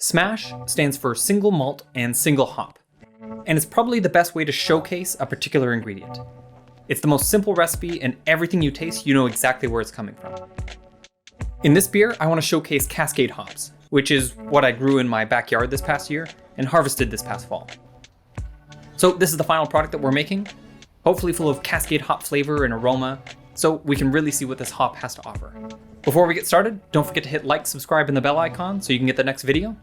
SMASH stands for single malt and single hop, and it's probably the best way to showcase a particular ingredient. It's the most simple recipe, and everything you taste, you know exactly where it's coming from. In this beer, I want to showcase Cascade Hops, which is what I grew in my backyard this past year and harvested this past fall. So this is the final product that we're making, hopefully full of Cascade hop flavor and aroma, so we can really see what this hop has to offer. Before we get started, don't forget to hit like, subscribe, and the bell icon so you can get the next video.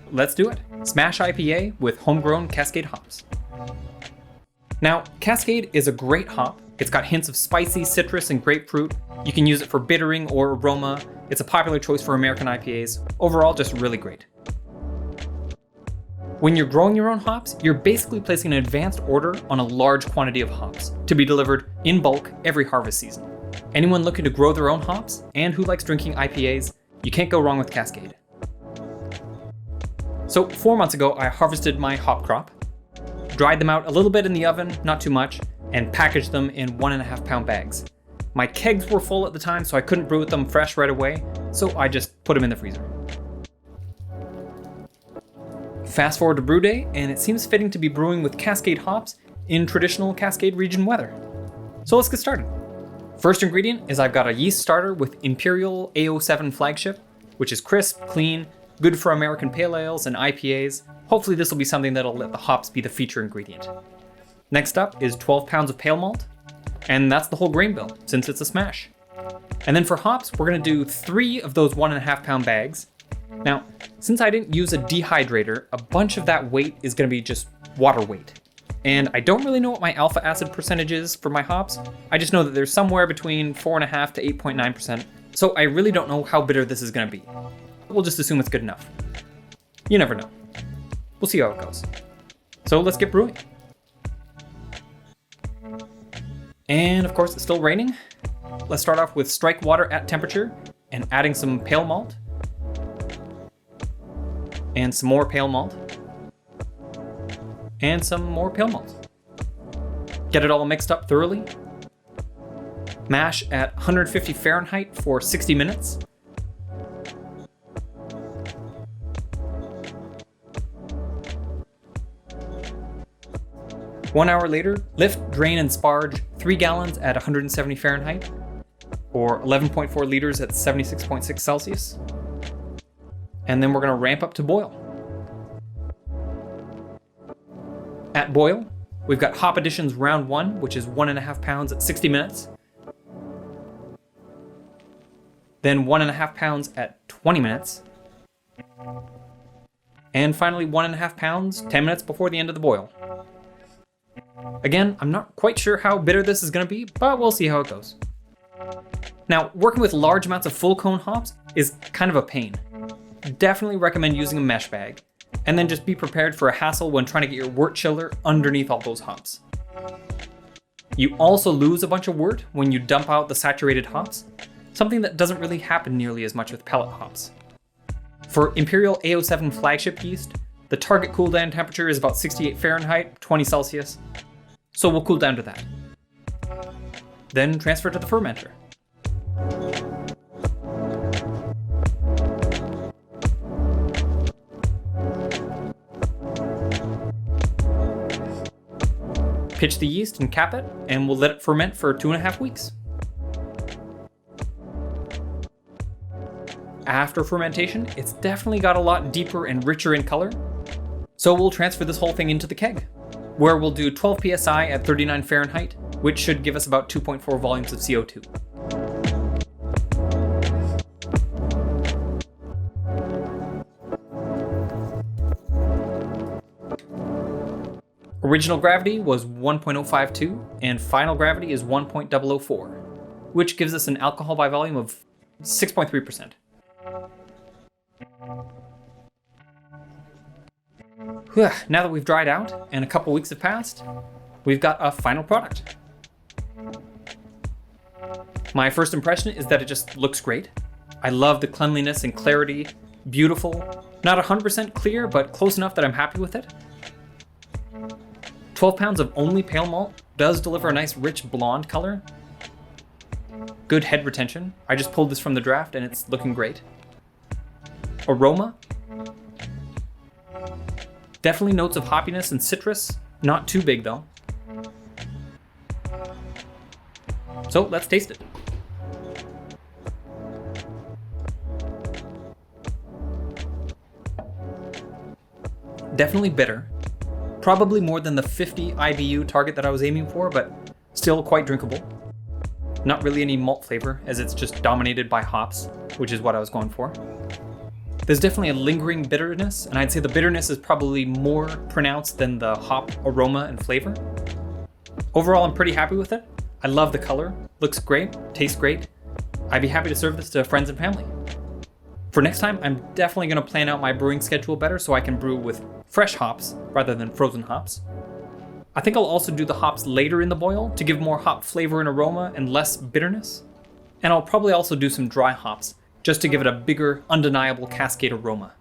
Let's do it. SMASH IPA with homegrown Cascade hops. Now, Cascade is a great hop. It's got hints of spicy, citrus, and grapefruit. You can use it for bittering or aroma. It's a popular choice for American IPAs. Overall, just really great. When you're growing your own hops, you're basically placing an advanced order on a large quantity of hops to be delivered in bulk every harvest season. Anyone looking to grow their own hops and who likes drinking IPAs, you can't go wrong with Cascade. So 4 months ago, I harvested my hop crop, dried them out a little bit in the oven, not too much, and packaged them in 1.5 pound bags. My kegs were full at the time, so I couldn't brew with them fresh right away, so I just put them in the freezer. Fast forward to brew day, and it seems fitting to be brewing with Cascade hops in traditional Cascade region weather. So let's get started. First ingredient is I've got a yeast starter with Imperial A07 flagship, which is crisp, clean, good for American pale ales and IPAs. Hopefully this will be something that'll let the hops be the feature ingredient. Next up is 12 pounds of pale malt, and that's the whole grain bill since it's a smash. And then for hops, we're gonna do 3 of those 1.5 pound bags. Now, since I didn't use a dehydrator, a bunch of that weight is gonna be just water weight. And I don't really know what my alpha acid percentage is for my hops. I just know that there's somewhere between 4.5 to 8.9%, so I really don't know how bitter this is gonna be. We'll just assume it's good enough. You never know. We'll see how it goes. So let's get brewing. And of course, it's still raining. Let's start off with strike water at temperature and adding some pale malt. And some more pale malt. And some more pale malt. Get it all mixed up thoroughly. Mash at 150 Fahrenheit for 60 minutes. One hour later, lift, drain, and sparge 3 gallons at 170 Fahrenheit, or 11.4 liters at 76.6 Celsius. And then we're gonna ramp up to boil. At boil, we've got Hop Additions round 1, which is 1.5 pounds at 60 minutes. Then 1.5 pounds at 20 minutes. And finally 1.5 pounds 10 minutes before the end of the boil. Again, I'm not quite sure how bitter this is going to be, but we'll see how it goes. Now, working with large amounts of full cone hops is kind of a pain. Definitely recommend using a mesh bag, and then just be prepared for a hassle when trying to get your wort chiller underneath all those hops. You also lose a bunch of wort when you dump out the saturated hops, something that doesn't really happen nearly as much with pellet hops. For Imperial A07 flagship yeast, the target cool down temperature is about 68 Fahrenheit, 20 Celsius. So we'll cool down to that. Then transfer to the fermenter. Pitch the yeast and cap it, and we'll let it ferment for 2.5 weeks. After fermentation, it's definitely got a lot deeper and richer in color. So we'll transfer this whole thing into the keg, where we'll do 12 psi at 39 Fahrenheit, which should give us about 2.4 volumes of CO2. Original gravity was 1.052, and final gravity is 1.004, which gives us an alcohol by volume of 6.3%. Now that we've dried out and a couple weeks have passed, we've got a final product. My first impression is that it just looks great. I love the cleanliness and clarity, beautiful. Not 100% clear, but close enough that I'm happy with it. 12 pounds of only pale malt does deliver a nice rich blonde color. Good head retention. I just pulled this from the draft and it's looking great. Aroma. Definitely notes of hoppiness and citrus, not too big though. So let's taste it. Definitely bitter. Probably more than the 50 IBU target that I was aiming for, but still quite drinkable. Not really any malt flavor, as it's just dominated by hops, which is what I was going for. There's definitely a lingering bitterness, and I'd say the bitterness is probably more pronounced than the hop aroma and flavor. Overall, I'm pretty happy with it. I love the color, looks great, tastes great. I'd be happy to serve this to friends and family. For next time, I'm definitely going to plan out my brewing schedule better so I can brew with fresh hops rather than frozen hops. I think I'll also do the hops later in the boil to give more hop flavor and aroma and less bitterness. And I'll probably also do some dry hops just to give it a bigger, undeniable Cascade aroma.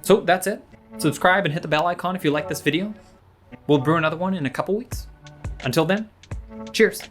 So that's it. Subscribe and hit the bell icon if you like this video. We'll brew another one in a couple weeks. Until then, cheers.